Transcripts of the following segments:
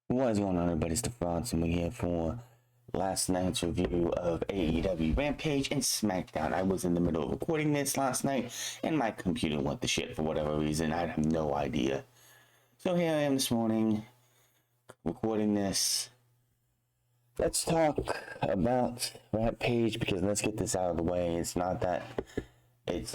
What is going on, everybody? It's the Frauds, and we're here for last night's review of AEW Rampage and SmackDown. I was in the middle of recording this last night, and my computer went to shit for whatever reason. I have no idea. So here I am this morning, recording this. Let's talk about Rampage, because let's get this out of the way. It's not that... It's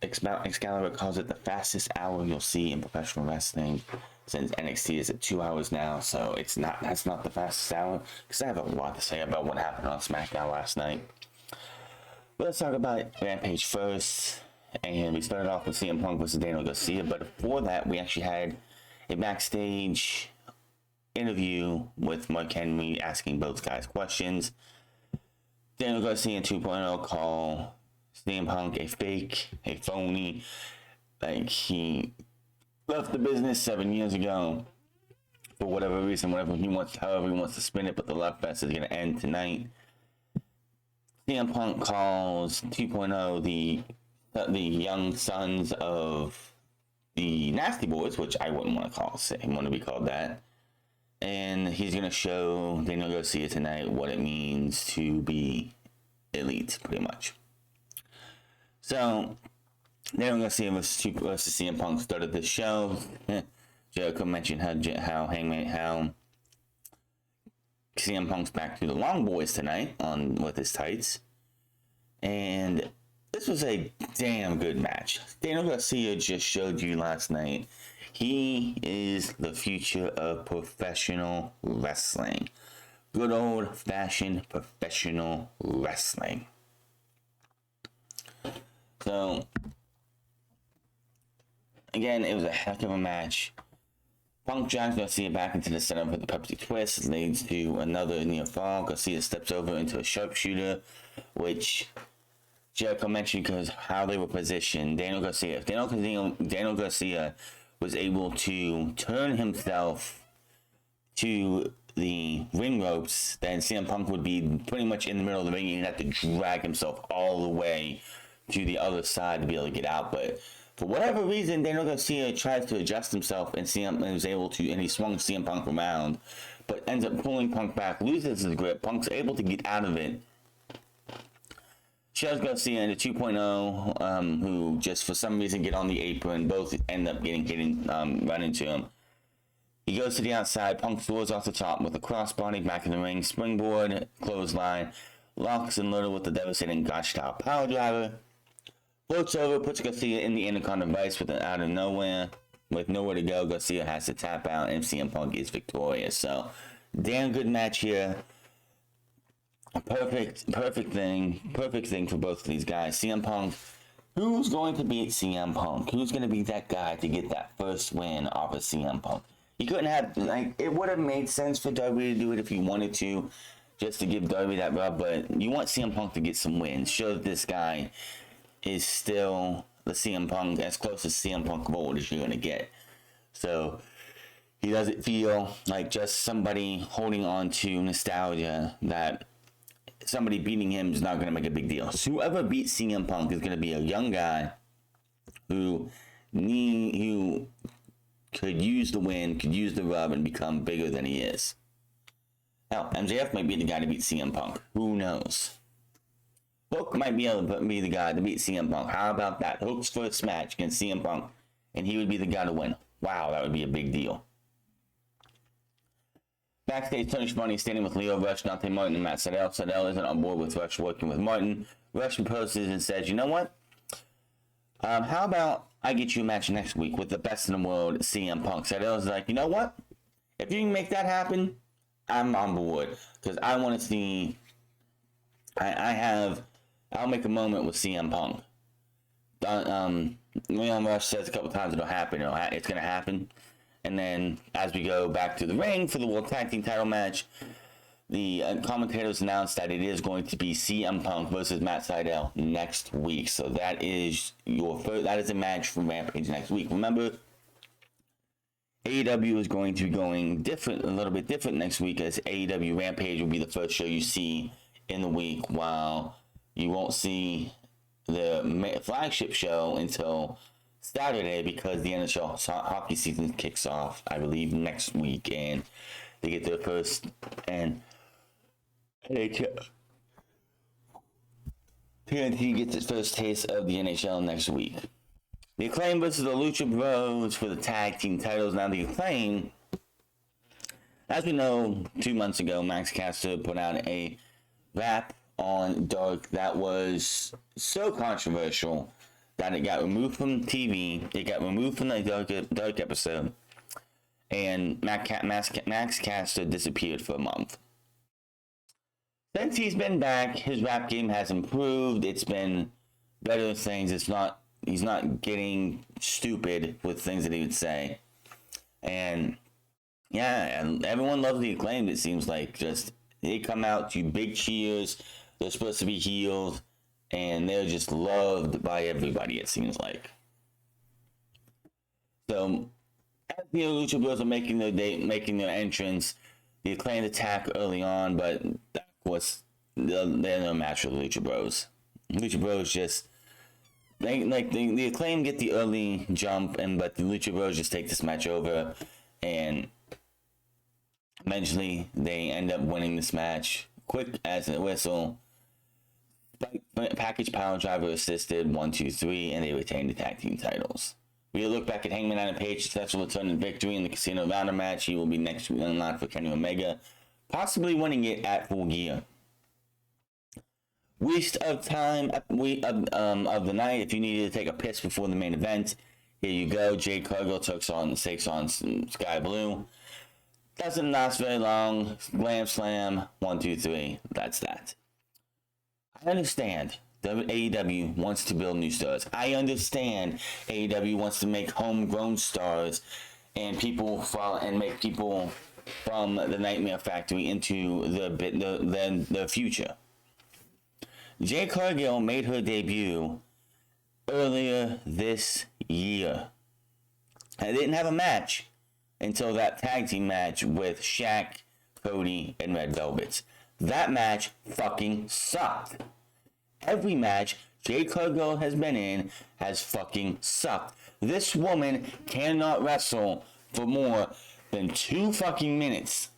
Excalibur calls it the fastest hour you'll see in professional wrestling, since NXT is at 2 hours now, so that's not the fastest hour, because I have a lot to say about what happened on SmackDown last night. But let's talk about Rampage first, and we started off with CM Punk versus Daniel Garcia, but before that, we actually had a backstage interview with Mark Henry asking both guys questions. Daniel Garcia 2.0 call CM Punk a fake, a phony, like he left the business 7 years ago for whatever reason, however he wants to spin it, but the Love Fest is going to end tonight. CM Punk calls 2.0 the young sons of the Nasty Boys, which I wouldn't want to be called that. And he's going to show Daniel Garcia tonight what it means to be elite, pretty much. So, Daniel Garcia versus CM Punk started the show. Jericho mentioned how CM Punk's back to the Long Boys tonight with his tights. And this was a damn good match. Daniel Garcia just showed you last night he is the future of professional wrestling. Good old-fashioned professional wrestling. So, again, it was a heck of a match. Punk drags Garcia back into the center with the Pepsi twist, leads to another near fall. Garcia steps over into a sharpshooter, which Jericho mentioned because how they were positioned. Daniel Garcia was able to turn himself to the ring ropes, then CM Punk would be pretty much in the middle of the ring and he'd have to drag himself all the way to the other side to be able to get out. But for whatever reason, Daniel Garcia tries to adjust himself and he swung CM Punk around, but ends up pulling Punk back, loses his grip. Punk's able to get out of it. Shoves Garcia into 2.0, who just for some reason get on the apron. Both end up run into him. He goes to the outside. Punk soars off the top with a crossbody back in the ring. Springboard, clothesline. Locks and loaded with the devastating Gotch-style power driver. Floats over, puts Garcia in the Intercontinental device out of nowhere. With nowhere to go, Garcia has to tap out, and CM Punk is victorious. So, damn good match here. A perfect thing for both of these guys. CM Punk, who's going to beat CM Punk? Who's going to be that guy to get that first win off of CM Punk? You couldn't have, it would have made sense for Darby to do it if you wanted to, just to give Darby that rub, but you want CM Punk to get some wins. Show that this guy is still the CM Punk, as close as CM Punk of old as you're going to get. So, he doesn't feel like just somebody holding on to nostalgia, that somebody beating him is not going to make a big deal. So whoever beats CM Punk is going to be a young guy who could use the win, could use the rub, and become bigger than he is. Hell, MJF might be the guy to beat CM Punk. Who knows? Hook might be able to be the guy to beat CM Punk. How about that? Hook's first match against CM Punk, and he would be the guy to win. Wow, that would be a big deal. Backstage, Tony Schiavone standing with Leo Rush, Dante Martin, and Matt Sydal. Sydal isn't on board with Rush working with Martin. Rush proposes and says, you know what? How about I get you a match next week with the best in the world, CM Punk? Sydal's like, you know what? If you can make that happen, I'm on board. Because I want to see... I'll make a moment with CM Punk. Leon Rush says a couple times it'll happen. It's going to happen. And then, as we go back to the ring for the World Tag Team title match, the commentators announced that it is going to be CM Punk versus Matt Sydal next week. So that is a match for Rampage next week. Remember, AEW is going to be going a little bit different next week, as AEW Rampage will be the first show you see in the week, while you won't see the flagship show until Saturday because the NHL hockey season kicks off, I believe, next week, and they get their first and NHL. TNT gets its first taste of the NHL next week. The Acclaim versus the Lucha Bros for the tag team titles. Now the Acclaim, as we know, 2 months ago, Max Caster put out a rap on Dark that was so controversial that it got removed from TV. It got removed from the Dark episode, and Max Caster disappeared for a month. Since he's been back, his rap game has improved. It's been better things. He's not getting stupid with things that he would say. And yeah, and everyone loves the Acclaimed, it seems like. Just they come out to big cheers. They're supposed to be healed, and they're just loved by everybody, it seems like. So as the Lucha Bros are making their entrance, the Acclaimed attack early on, but of course, they're no match for the Lucha Bros. Lucha Bros just the Acclaim get the early jump, but the Lucha Bros just take this match over, and eventually they end up winning this match quick as a whistle. Package power driver assisted 1, 2, 3, and they retain the tag team titles. We look back at Hangman Adam Page successful return and victory in the Casino Ladder match. He will be next week in line for Kenny Omega, possibly winning it at Full Gear. Waste of time of the night. If you needed to take a piss before the main event, here you go. Jade Cargill takes on Sky Blue. Doesn't last very long. Glam slam. 1, 2, 3. That's that. I understand AEW wants to build new stars. I understand AEW wants to make homegrown stars and make people from the Nightmare Factory into the future. Jade Cargill made her debut earlier this year. I didn't have a match until that tag team match with Shaq, Cody, and Red Velvet. That match fucking sucked. Every match Jade Cargill has been in has fucking sucked. This woman cannot wrestle for more than 2 fucking minutes.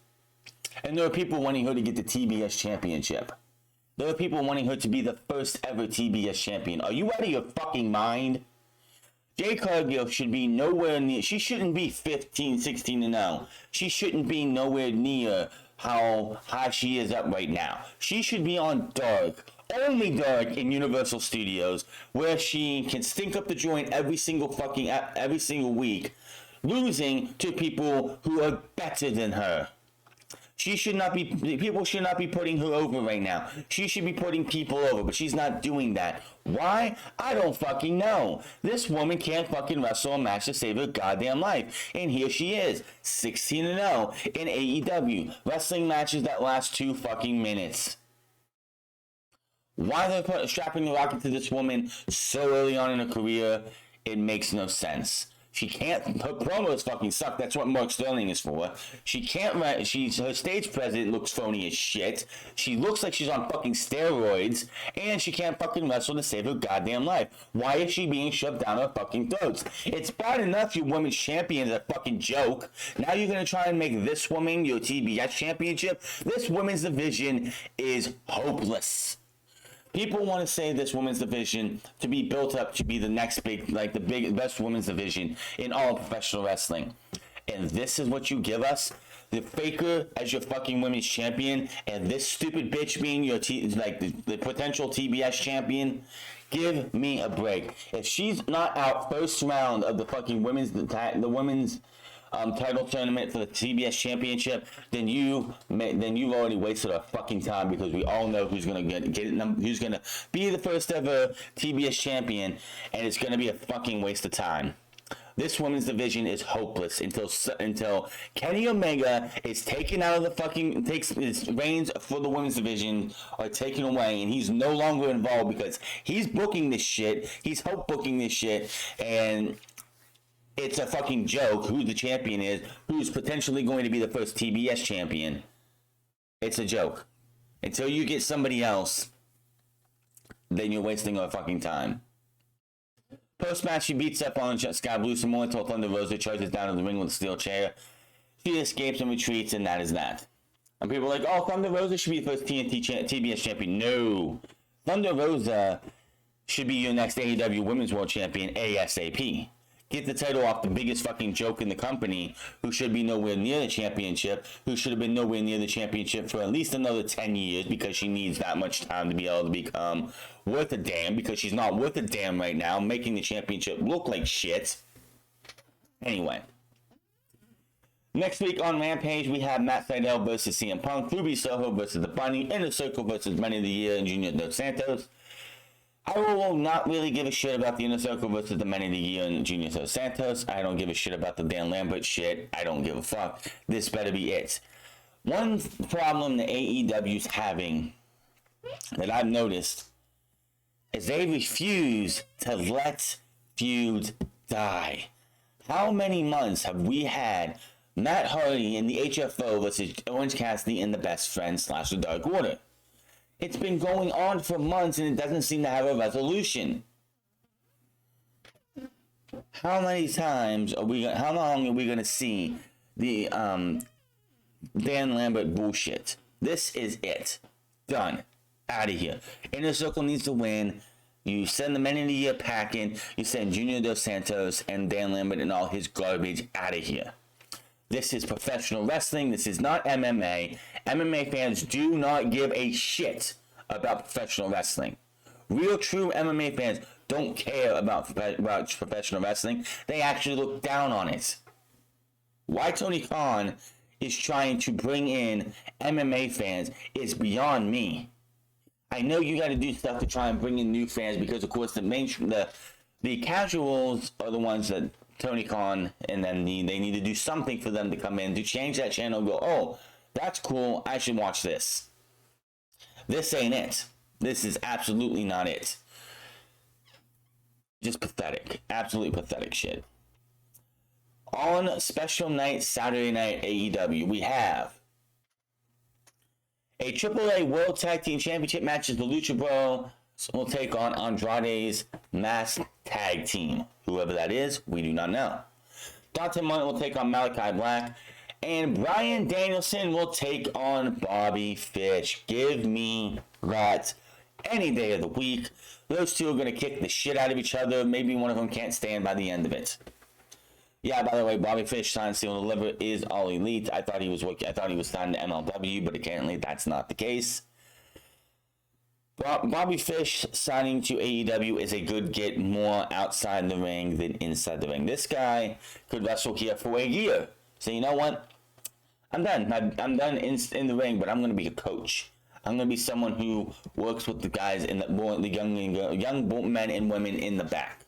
And there are people wanting her to get the TBS championship. There are people wanting her to be the first ever TBS champion. Are you out of your fucking mind? Jade Cargill should be nowhere near. She shouldn't be 15, 16 and 0. She shouldn't be nowhere near how high she is up right now. She should be on Dark, only Dark in Universal Studios, where she can stink up the joint every single week, losing to people who are better than her. People should not be putting her over right now. She should be putting people over, but she's not doing that. Why? I don't fucking know. This woman can't fucking wrestle a match to save her goddamn life. And here she is, 16-0 in AEW, wrestling matches that last 2 fucking minutes. Why they're strapping the rocket to this woman so early on in her career, it makes no sense. She can't. Her promos fucking suck. That's what Mark Sterling is for. She can't. Her stage presence looks phony as shit. She looks like she's on fucking steroids, and she can't fucking wrestle to save her goddamn life. Why is she being shoved down her fucking throats? It's bad enough your women's champion is a fucking joke. Now you're gonna try and make this woman your TBS championship. This women's division is hopeless. People want to say this women's division to be built up to be the next best women's division in all of professional wrestling. And this is what you give us? The Faker as your fucking women's champion, and this stupid bitch being your the potential TBS champion? Give me a break. If she's not out first round of the fucking women's title tournament for the TBS championship, then you've already wasted our fucking time, because we all know who's gonna who's gonna be the first ever TBS champion, and it's gonna be a fucking waste of time. This women's division is hopeless until Kenny Omega is taken out of the fucking his reins for the women's division are taken away, and he's no longer involved because he's booking this shit. He's hope booking this shit, and it's a fucking joke who the champion is, who's potentially going to be the first TBS champion. It's a joke. Until you get somebody else, then you're wasting our fucking time. Post-match, she beats up on Sky Blue some more until Thunder Rosa charges down to the ring with a steel chair. She escapes and retreats, and that is that. And people are like, oh, Thunder Rosa should be the first TBS champion. No. Thunder Rosa should be your next AEW Women's World Champion ASAP. Get the title off the biggest fucking joke in the company, who should be nowhere near the championship, who should have been nowhere near the championship for at least another 10 years, because she needs that much time to be able to become worth a damn, because she's not worth a damn right now, making the championship look like shit. Anyway. Next week on Rampage, we have Matt Sydal versus CM Punk, Ruby Soho versus The Bunny, Inner Circle versus Man of the Year and Junior Dos Santos. I will not really give a shit about the Inner Circle versus the Man of the Year and Junior Dos Santos. I don't give a shit about the Dan Lambert shit. I don't give a fuck. This better be it. One problem the AEW's having that I've noticed is they refuse to let feuds die. How many months have we had Matt Hardy in the HFO versus Orange Cassidy in the Best Friends / the Dark Order? It's been going on for months and it doesn't seem to have a resolution. How many times are we? How long are we gonna see the Dan Lambert bullshit? This is it. Done. Out of here. Inner Circle needs to win. You send the Men of the Year packing. You send Junior Dos Santos and Dan Lambert and all his garbage out of here. This is professional wrestling. This is not MMA. MMA fans do not give a shit about professional wrestling. Real, true MMA fans don't care about professional wrestling. They actually look down on it. Why Tony Khan is trying to bring in MMA fans is beyond me. I know you got to do stuff to try and bring in new fans because, of course, the casuals are the ones that Tony Khan, and then they need to do something for them to come in to change that channel and go, oh, that's cool, I should watch this. This ain't it. This is absolutely not it. Just pathetic. Absolutely pathetic shit. On special night, Saturday night AEW, we have a AAA World Tag Team Championship match as the Lucha Bros will take on Andrade's Masked Tag Team. Whoever that is, we do not know. Dante Martin will take on Malachi Black. And Bryan Danielson will take on Bobby Fish. Give me that any day of the week. Those two are going to kick the shit out of each other. Maybe one of them can't stand by the end of it. Yeah, by the way, Bobby Fish signed Seal and Deliver is All Elite. I thought he was signed to MLW, but apparently that's not the case. Bobby Fish signing to AEW is a good get, more outside the ring than inside the ring. This guy could wrestle here for a year. So you know what? I'm done. I'm done in the ring, but I'm going to be a coach. I'm going to be someone who works with the guys in the young men and women in the back.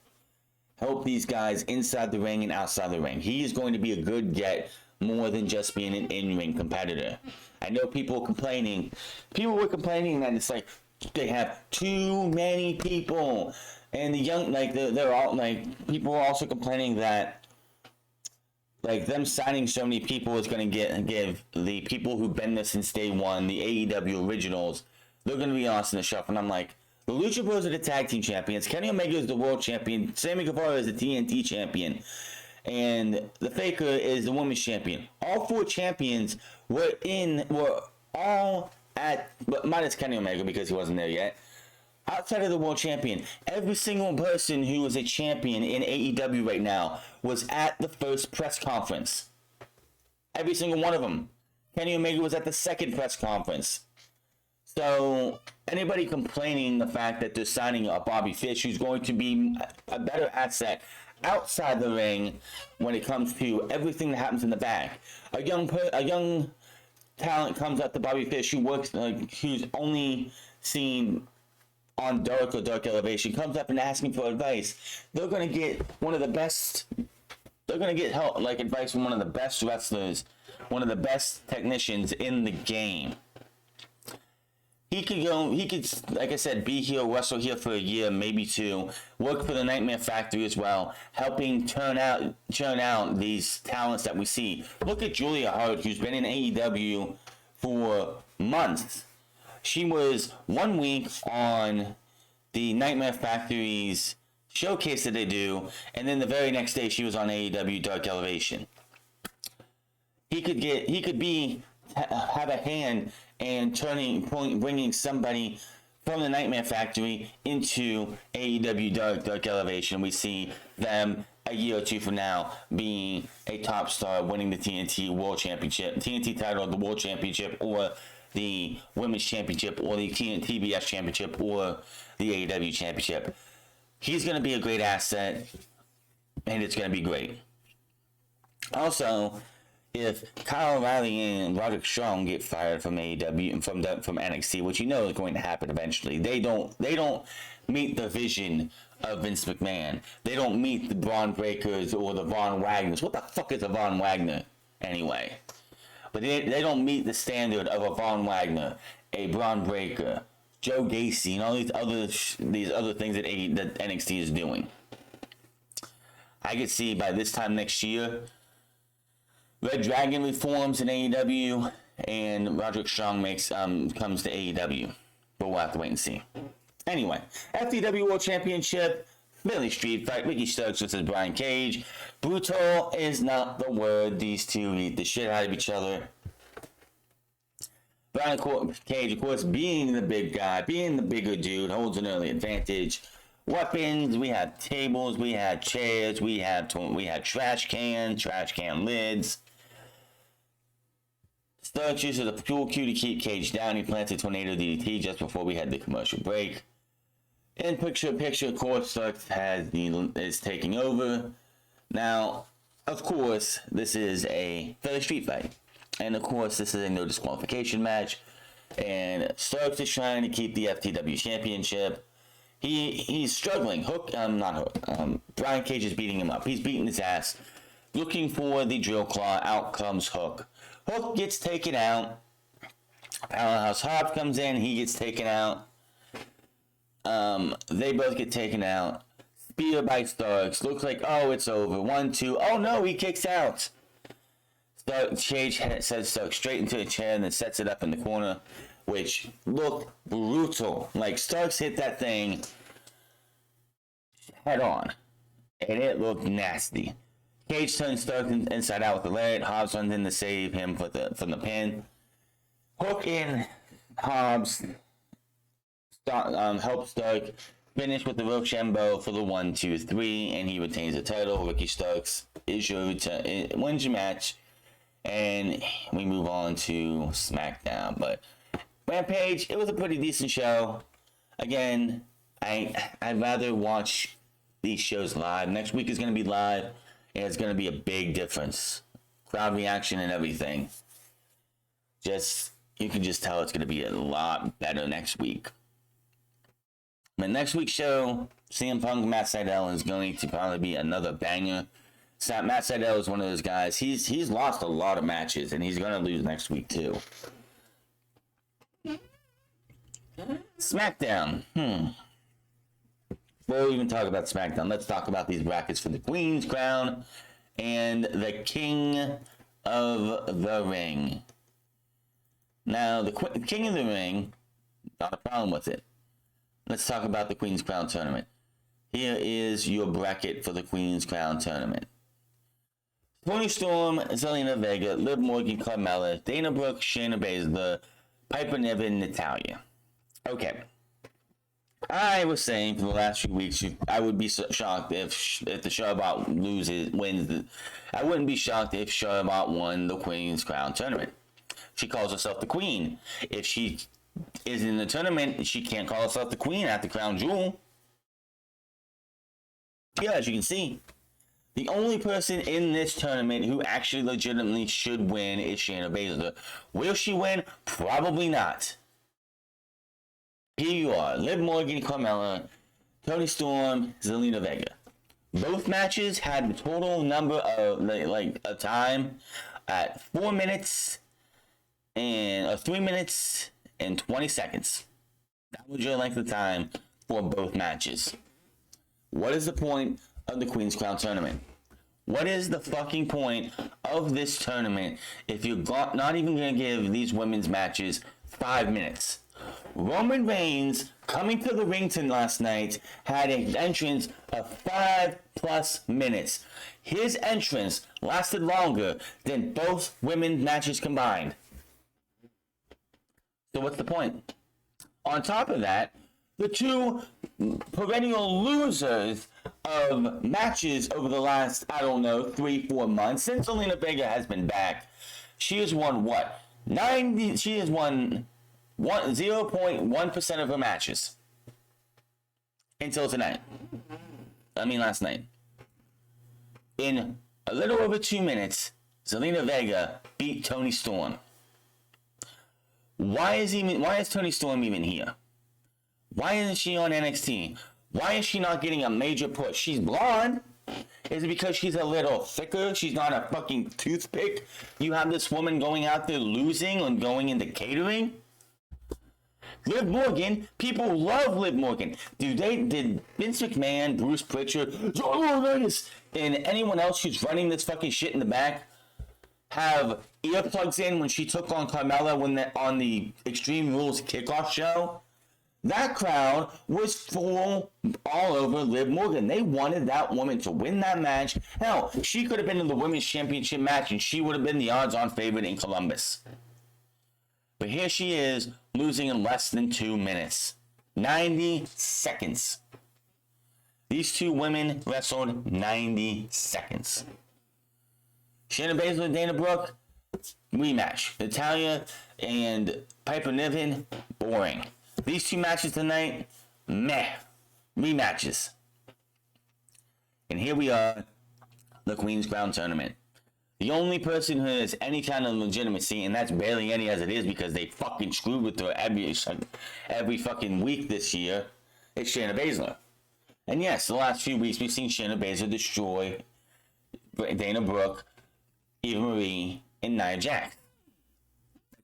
Help these guys inside the ring and outside the ring. He is going to be a good get, more than just being an in-ring competitor. I know people were complaining that it's like they have too many people, and the young, like they're all like, people are also complaining that like them signing so many people is going to give the people who've been there since day one, the AEW originals, they're going to be lost in the shuffle. And I'm like, the Lucha Bros are the tag team champions. Kenny Omega is the world champion. Sammy Guevara is the TNT champion. And the Faker is the women's champion. All four champions were all at, but minus Kenny Omega because he wasn't there yet, outside of the world champion. Every single person who is a champion in AEW right now was at the first press conference. Every single one of them. Kenny Omega was at the second press conference. So anybody complaining the fact that they're signing a Bobby Fish, who's going to be a better asset outside the ring when it comes to everything that happens in the back. A young talent comes up to Bobby Fish who works, who's only seen on Dark or Dark Elevation, comes up and asking for advice. They're going to get one of the best. They're going to get help, like advice from one of the best wrestlers, one of the best technicians in the game. He could, like I said, be here, wrestle here for a year, maybe two, work for the Nightmare Factory as well, helping churn out these talents that we see. Look at Julia Hart, who's been in AEW for months. She was 1 week on the Nightmare Factory's showcase that they do, and then the very next day she was on AEW Dark Elevation. He could have a hand in bringing somebody from the Nightmare Factory into AEW Dark Elevation. We see them a year or two from now being a top star, winning the TNT World Championship, TNT title, the World Championship, or the Women's Championship, or the TBS Championship, or the AEW Championship. He's going to be a great asset, and it's going to be great. Also, if Kyle O'Reilly and Roderick Strong get fired from AEW and from NXT, which you know is going to happen eventually, they don't meet the vision of Vince McMahon. They don't meet the Braun Breakers or the Von Wagners. What the fuck is a Von Wagner anyway? But they don't meet the standard of a Von Wagner, a Braun Breaker, Joe Gacy, and all these other things that NXT is doing. I could see by this time next year, Red Dragon reforms in AEW, and Roderick Strong comes to AEW. But we'll have to wait and see. Anyway, FTW World Championship, Philly Street Fight, Ricky Starks versus Brian Cage. Brutal is not the word. These two beat the shit out of each other. Brian Cage, of course, being the big guy, being the bigger dude, holds an early advantage. Weapons, we have tables, we had chairs, we had trash can lids. Starks uses a fuel cue to keep Cage down. He plants a tornado DDT just before we had the commercial break. In picture, of course, Starks is taking over. Now, of course, this is a Philly Street Fight. And, of course, this is a no disqualification match. And Starks is trying to keep the FTW Championship. He's struggling. Brian Cage is beating him up. He's beating his ass. Looking for the drill claw. Out comes Hook. Hook gets taken out. Powerhouse Hobbs comes in. He gets taken out. They both get taken out. Spear by Starks. Looks like, oh, it's over. 1, 2. Oh, no, he kicks out. Cage sends Starks straight into a chair and then sets it up in the corner, which looked brutal. Like, Starks hit that thing head on, and it looked nasty. Cage turns Starks inside out with the leg. Hobbs runs in to save him from the pin. Hook in Hobbs helps Stark finish with the Rochambeau for the 1, 2, 3, and he retains the title. Ricky Starks wins your match, and we move on to SmackDown. But Rampage, it was a pretty decent show. Again, I'd rather watch these shows live. Next week is going to be live, and it's going to be a big difference. Crowd reaction and everything. You can just tell it's going to be a lot better next week. But next week's show, CM Punk and Matt Sydal is going to probably be another banger. Matt Sydal is one of those guys. He's lost a lot of matches, and he's going to lose next week too. SmackDown. Before we even talk about SmackDown, let's talk about these brackets for the Queen's Crown and the King of the Ring. Now, the King of the Ring, not a problem with it. Let's talk about the Queen's Crown Tournament. Here is your bracket for the Queen's Crown Tournament. Toni Storm, Zelina Vega, Liv Morgan, Carmella, Dana Brooke, Shayna Baszler, Piper Niven, Natalya. Okay. I was saying for the last few weeks, I would be shocked if the Charlotte wins. I wouldn't be shocked if Charlotte won the Queen's Crown Tournament. She calls herself the Queen. If she is in the tournament, she can't call herself the Queen at the Crown Jewel. Yeah, as you can see, the only person in this tournament who actually legitimately should win is Shayna Baszler. Will she win? Probably not. Here you are, Liv Morgan, Carmella, Toni Storm, Zelina Vega. Both matches had the total number of a time at 4 minutes and 3 minutes and 20 seconds. That was your length of time for both matches. What is the point of the Queen's Crown Tournament? What is the fucking point of this tournament if you're not even going to give these women's matches 5 minutes? Roman Reigns coming to the ring last night, had an entrance of 5+ minutes. His entrance lasted longer than both women's matches combined. So what's the point? On top of that, the two perennial losers of matches over the last, 3-4 months, since Zelina Vega has been back, she has won what? 0.1% of her matches. Until tonight. Last night. In a little over 2 minutes, Zelina Vega beat Toni Storm. Why is Toni Storm even here? Why isn't she on NXT? Why is she not getting a major push? She's blonde. Is it because she's a little thicker? She's not a fucking toothpick? You have this woman going out there losing and going into catering? Liv Morgan, people love Liv Morgan. Did Vince McMahon, Bruce Pritchard, and anyone else who's running this fucking shit in the back have earplugs in when she took on Carmella on the Extreme Rules kickoff show? That crowd was full all over Liv Morgan. They wanted that woman to win that match. Hell, she could have been in the women's championship match and she would have been the odds-on favorite in Columbus. But here she is, losing in less than 2 minutes. 90 seconds. These two women wrestled 90 seconds. Shayna Baszler and Dana Brooke, rematch. Natalya and Piper Niven, boring. These two matches tonight, meh. Rematches. And here we are, the Queen's Crown Tournament. The only person who has any kind of legitimacy, and that's barely any as it is because they fucking screwed with her every fucking week this year, is Shayna Baszler. And yes, the last few weeks we've seen Shayna Baszler destroy Dana Brooke, Eva Marie, and Nia Jax.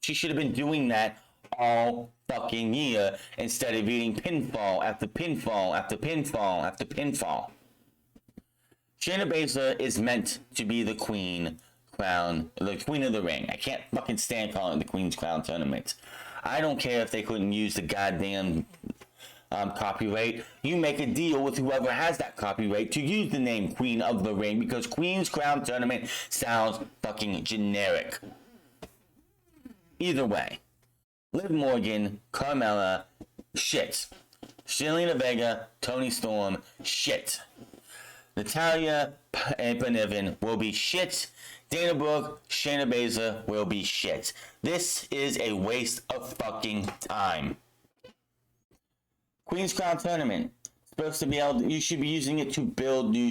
She should have been doing that all fucking year instead of eating pinfall after pinfall after pinfall after pinfall. Shayna Baszler is meant to be the queen of the ring. I can't fucking stand calling it the Queen's Crown Tournament. I don't care if they couldn't use the goddamn copyright. You make a deal with whoever has that copyright to use the name Queen of the Ring because Queen's Crown Tournament sounds fucking generic. Either way, Liv Morgan, Carmella, shit. Zelina Vega, Toni Storm, shit. Natalya and Niven will be shit. Dana Brooke, Shayna Baszler will be shit. This is a waste of fucking time. Queen's Crown Tournament. Supposed to be you should be using it to build a new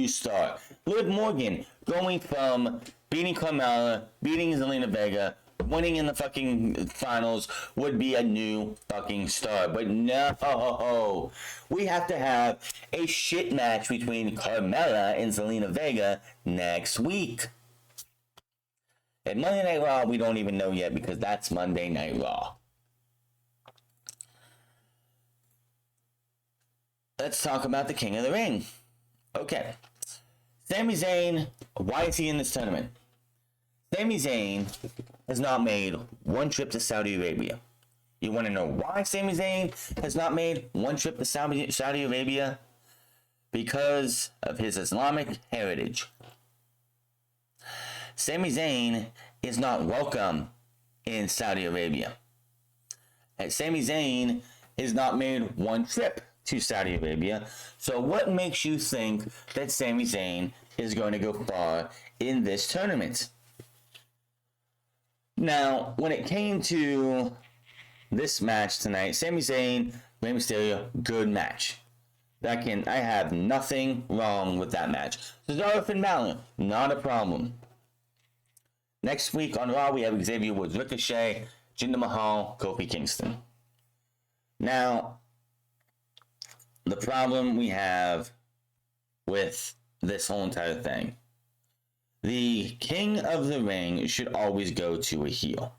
star. Liv Morgan going from beating Carmella, beating Zelina Vega, winning in the fucking finals would be a new fucking star. But no, we have to have a shit match between Carmella and Zelina Vega next week. At Monday Night Raw, we don't even know yet because that's Monday Night Raw. Let's talk about the King of the Ring. Okay. Sami Zayn, why is he in this tournament? Sami Zayn has not made one trip to Saudi Arabia. You want to know why Sami Zayn has not made one trip to Saudi Arabia? Because of his Islamic heritage. Sami Zayn is not welcome in Saudi Arabia. And Sami Zayn has not made one trip to Saudi Arabia. So what makes you think that Sami Zayn is going to go far in this tournament? Now, when it came to this match tonight, Sami Zayn, Rey Mysterio, good match. I have nothing wrong with that match. Cesaro, Finn Balor, not a problem. Next week on Raw, we have Xavier Woods, Ricochet, Jinder Mahal, Kofi Kingston. Now, the problem we have with this whole entire thing, the King of the Ring should always go to a heel.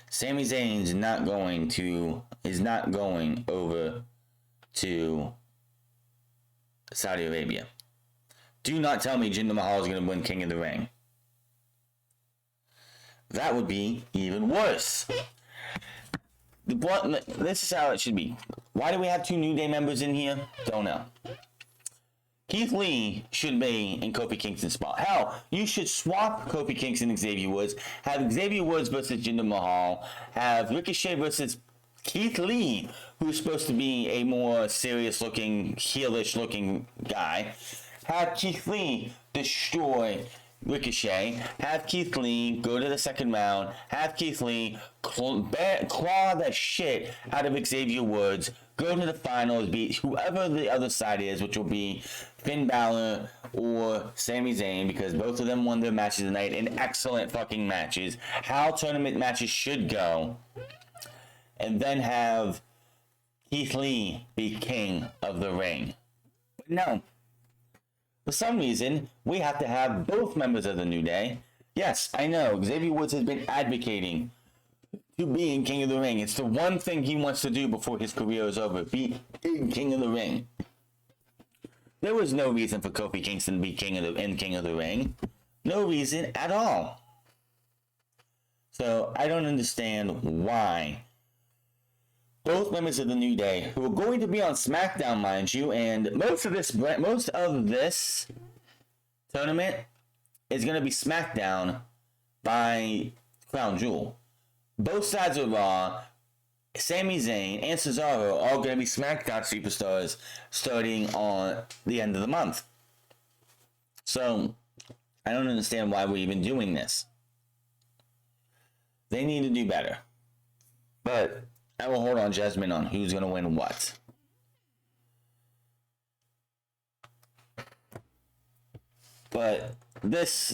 Sami Zayn is not going over to Saudi Arabia. Do not tell me Jinder Mahal is going to win King of the Ring. That would be even worse. This is how it should be. Why do we have 2 New Day members in here? Don't know. Keith Lee should be in Kofi Kingston's spot. Hell, you should swap Kofi Kingston and Xavier Woods. Have Xavier Woods versus Jinder Mahal. Have Ricochet versus Keith Lee, who's supposed to be a more serious-looking, heelish-looking guy. Have Keith Lee destroy Ricochet. Have Keith Lee go to the second round. Have Keith Lee claw the shit out of Xavier Woods. Go to the finals, beat whoever the other side is, which will be Finn Balor or Sami Zayn, because both of them won their matches tonight in excellent fucking matches. How tournament matches should go. And then have Keith Lee be king of the ring. But no. For some reason, we have to have both members of the New Day. Yes, I know, Xavier Woods has been advocating to being king of the ring. It's the one thing he wants to do before his career is over. Be king of the ring. There was no reason for Kofi Kingston to be king of the ring. No reason at all. So I don't understand why both members of the New Day, who are going to be on SmackDown, mind you, and most of this tournament is going to be SmackDown by Crown Jewel. Both sides of Raw, Sami Zayn and Cesaro are going to be SmackDown superstars starting on the end of the month. So, I don't understand why we're even doing this. They need to do better. But I will hold on judgment on who's going to win what. But this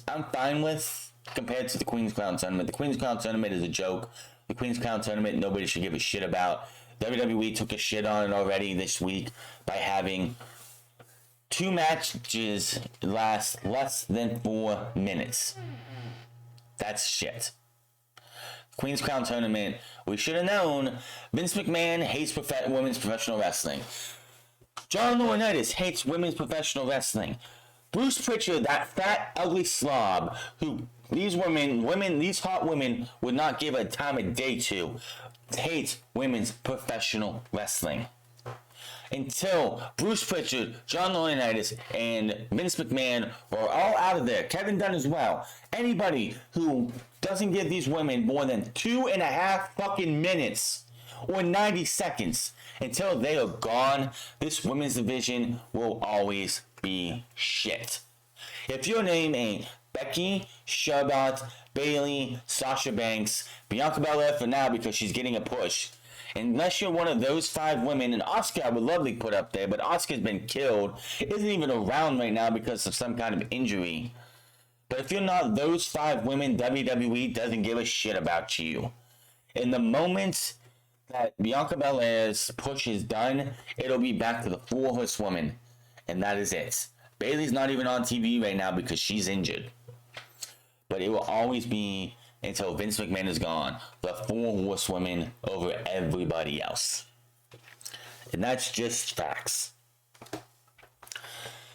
I'm fine with compared to the Queen's Crown Tournament. The Queen's Crown Tournament is a joke. The Queen's Crown Tournament nobody should give a shit about. WWE took a shit on it already this week by having 2 matches last less than 4 minutes. That's shit. Queen's Crown Tournament, we should have known Vince McMahon hates women's professional wrestling. John Laurinaitis hates women's professional wrestling. Bruce Pritchard, that fat, ugly slob, who these hot women would not give a time of day to, hates women's professional wrestling. Until Bruce Pritchard, John Laurinaitis, and Vince McMahon are all out of there. Kevin Dunn as well. Anybody who doesn't give these women more than 2.5 fucking minutes or 90 seconds until they are gone, this women's division will always be shit. If your name ain't Becky, Charlotte, Bayley, Sasha Banks, Bianca Belair for now because she's getting a push, unless you're one of those 5 women, and Asuka I would love to put up there, but Asuka's been killed, isn't even around right now because of some kind of injury. But if you're not those 5 women, WWE doesn't give a shit about you. In the moment that Bianca Belair's push is done, it'll be back to the 4 horsewomen, and that is it. Bayley's not even on TV right now because she's injured. But it will always be, until Vince McMahon is gone, the 4 horsewomen over everybody else. And that's just facts.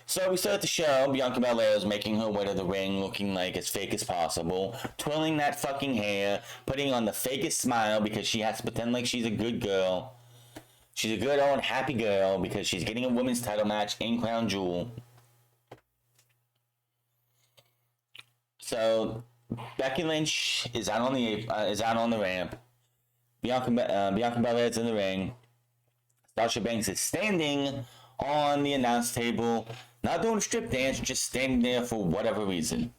So we start the show. Bianca Belair is making her way to the ring, looking like as fake as possible, twirling that fucking hair, putting on the fakest smile because she has to pretend like she's a good girl. She's a good old happy girl because she's getting a women's title match in Crown Jewel. So Becky Lynch is out on the ramp. Bianca Belair is in the ring. Sasha Banks is standing on the announce table, not doing a strip dance, just standing there for whatever reason.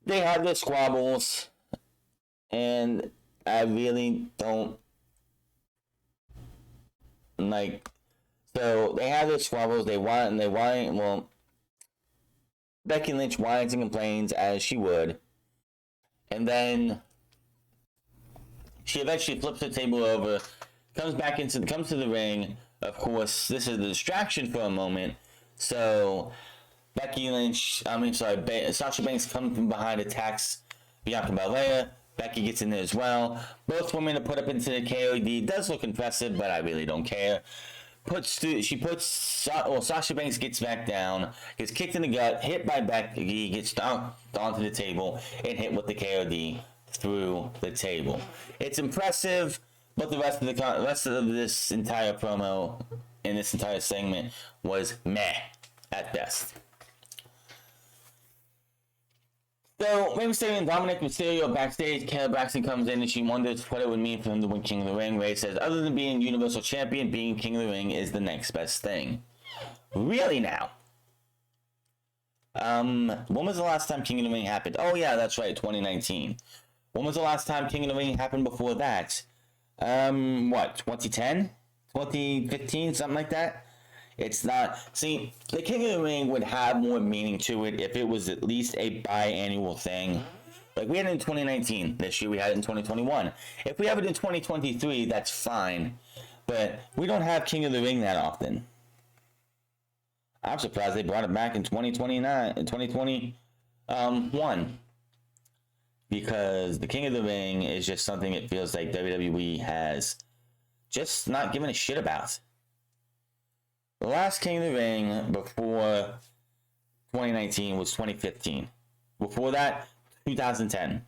They have their squabbles, and I really don't like. So they have their squabbles. Well, Becky Lynch whines and complains as she would, and then she eventually flips the table over, comes to the ring. Of course, this is a distraction for a moment. So Sasha Banks comes from behind, attacks Bianca Belair. Becky gets in there as well. Both women are put up into the KOD. It does look impressive, but I really don't care. Sasha Banks gets back down, gets kicked in the gut, hit by Becky, gets stomped onto the table, and hit with the KOD. through the table. It's impressive, but the rest of this entire promo in this entire segment was meh at best. So, Rey Mysterio and Dominic Mysterio backstage. Kayla Braxton comes in and she wonders what it would mean for him to win King of the Ring. Rey says, other than being Universal Champion, being King of the Ring is the next best thing. Really now? When was the last time King of the Ring happened? Oh yeah, that's right, 2019. When was the last time King of the Ring happened before that? What, 2010? 2015, something like that? It's not. See, the King of the Ring would have more meaning to it if it was at least a biannual thing. Like we had it in 2019. This year we had it in 2021. If we have it in 2023, that's fine. But we don't have King of the Ring that often. I'm surprised they brought it back in 2021. Because the King of the Ring is just something it feels like WWE has just not given a shit about. The last King of the Ring before 2019 was 2015. Before that, 2010.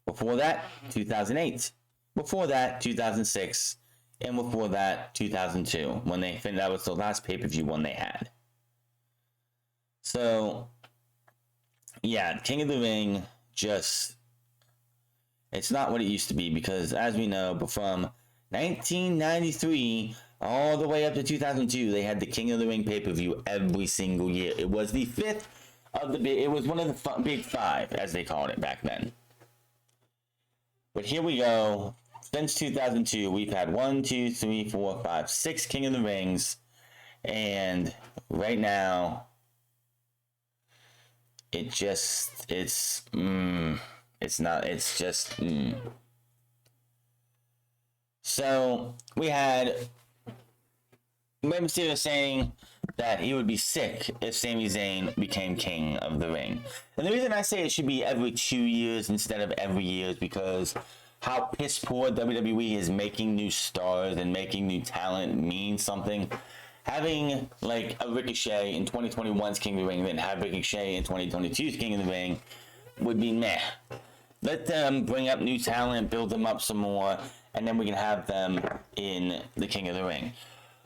Before that, 2008. Before that, 2006. And before that, 2002. That was the last pay-per-view one they had. So, yeah, King of the Ring just... It's not what it used to be because, as we know, from 1993 all the way up to 2002, they had the King of the Ring pay-per-view every single year. It was the fifth of the it was one of the big five, as they called it back then. But here we go. Since 2002, we've had 6 King of the Rings, and right now, it's just. So we had Rey Mysterio saying that he would be sick if Sami Zayn became King of the Ring. And the reason I say it should be every 2 years instead of every year is because how piss poor WWE is making new stars and making new talent means something. Having like a Ricochet in 2021's King of the Ring, then have Ricochet in 2022's King of the Ring would be meh. Let them bring up new talent, build them up some more, and then we can have them in the King of the Ring.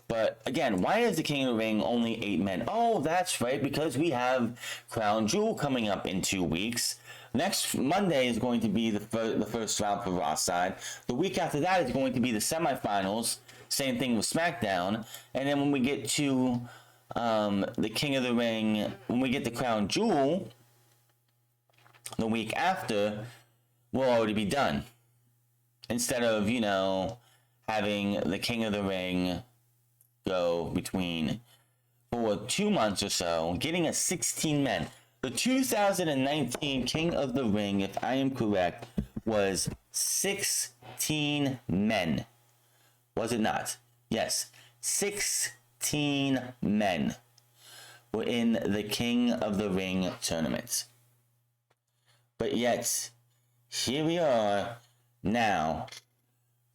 But again, why is the King of the Ring only 8 men? Oh, that's right, because we have Crown Jewel coming up in 2 weeks. Next Monday is going to be the first round for Raw side. The week after that is going to be the semifinals. Same thing with SmackDown. And then when we get to the King of the Ring, when we get the Crown Jewel, the week after, we'll already be done. Instead of, having the King of the Ring go between for 2 months or so, getting a 16 men. The 2019 King of the Ring, if I am correct, was 16 men. Was it not? Yes. 16 men were in the King of the Ring tournament. But yet, here we are now.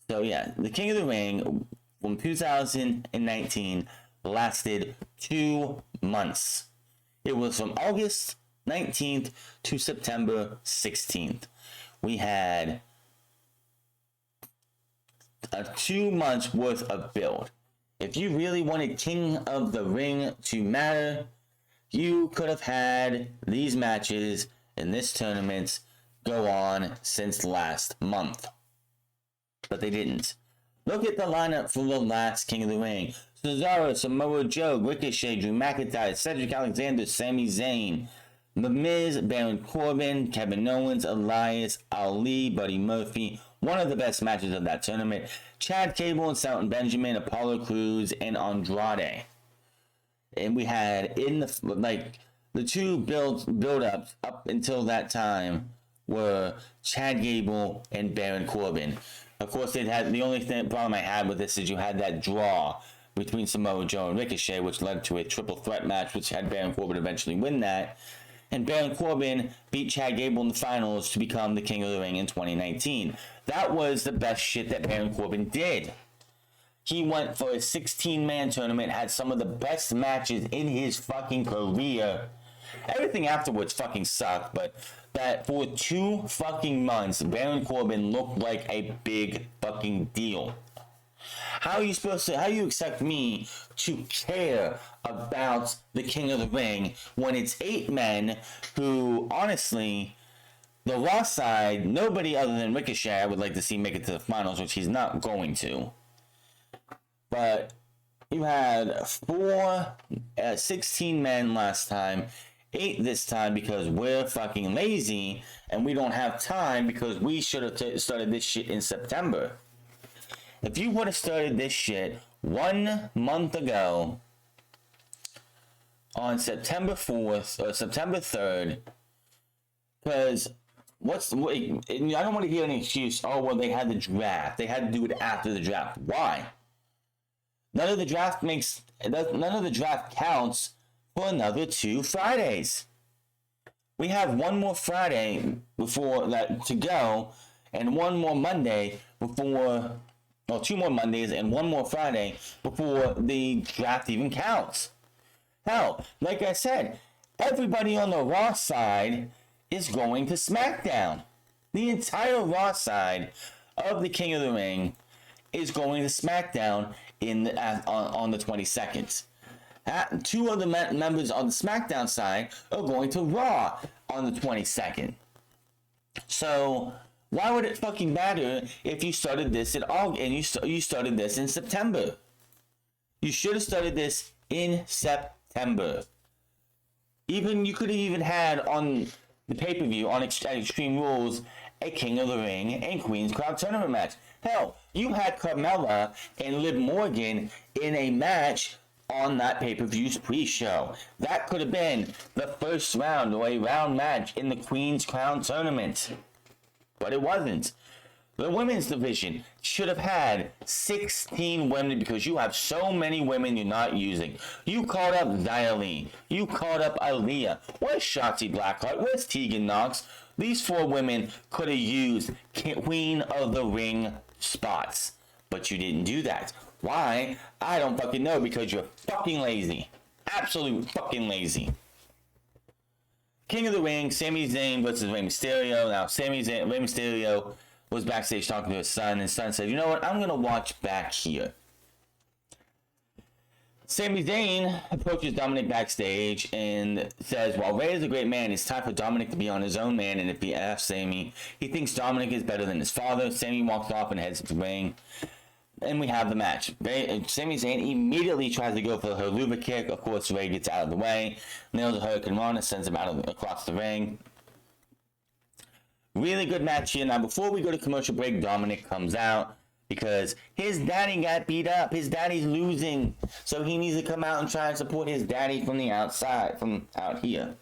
So yeah, the King of the Ring from 2019 lasted 2 months. It was from August 19th to September 16th. We had 2 months worth of build. If you really wanted King of the Ring to matter, you could have had these matches in this tournament go on since last month. But they didn't. Look at the lineup for the last King of the Ring. Cesaro, Samoa Joe, Ricochet, Drew McIntyre, Cedric Alexander, Sami Zayn, The Miz, Baron Corbin, Kevin Owens, Elias, Ali, Buddy Murphy. One of the best matches of that tournament. Chad Gable and Shelton Benjamin, Apollo Crews, and Andrade. And we had the two build-ups up until that time were Chad Gable and Baron Corbin. Of course, the only problem I had with this is you had that draw between Samoa Joe and Ricochet, which led to a triple threat match, which had Baron Corbin eventually win that. And Baron Corbin beat Chad Gable in the finals to become the King of the Ring in 2019. That was the best shit that Baron Corbin did. He went for a 16-man tournament, had some of the best matches in his fucking career, Everything afterwards fucking sucked, but that for 2 fucking months, Baron Corbin looked like a big fucking deal. How you expect me to care about the King of the Ring when it's 8 men who, honestly, the Raw side, nobody other than Ricochet I would like to see make it to the finals, which he's not going to. But you had 16 men last time, 8 this time because we're fucking lazy and we don't have time because we should have started this shit in September. If you would have started this shit 1 month ago on September 4th or September 3rd, because I don't want to hear any excuse, oh, well, they had the draft. They had to do it after the draft. Why? None of the draft counts for another 2 Fridays. We have 1 more Friday before that to go, and 1 more Monday before, or 2 more Mondays and 1 more Friday before the draft even counts. Hell, like I said, everybody on the Raw side is going to SmackDown. The entire Raw side of the King of the Ring is going to SmackDown on the 22nd. 2 of the members on the SmackDown side are going to Raw on the 22nd. So why would it fucking matter if you started this at August and you started this in September? You should have started this in September. You could have even had on the pay-per-view on Extreme Rules a King of the Ring and Queen's Crown tournament match. Hell, you had Carmella and Liv Morgan in a match on that pay-per-view's pre-show. That could have been the first round or a round match in the Queen's Crown tournament. But it wasn't. The women's division should have had 16 women because you have so many women you're not using. You called up Xia. You called up Aaliyah. Where's Shotzi Blackheart? Where's Tegan Knox? These 4 women could have used Queen of the Ring spots. But you didn't do that. Why? I don't fucking know, because you're fucking lazy. Absolute fucking lazy. King of the Ring, Sami Zayn versus Rey Mysterio. Now, Rey Mysterio was backstage talking to his son, and his son said, you know what, I'm going to watch back here. Sami Zayn approaches Dominic backstage and says, while Rey is a great man, it's time for Dominic to be on his own man, and if he asks Sami, he thinks Dominic is better than his father. Sami walks off and heads to the ring, and we have the match. Sami Zayn immediately tries to go for her Luva kick. Of course, Rey gets out of the way, nails a Hurricane Rana, sends him across the ring. Really good match here. Now, before we go to commercial break, Dominic comes out because his daddy got beat up. His daddy's losing. So he needs to come out and try and support his daddy from the outside, from out here.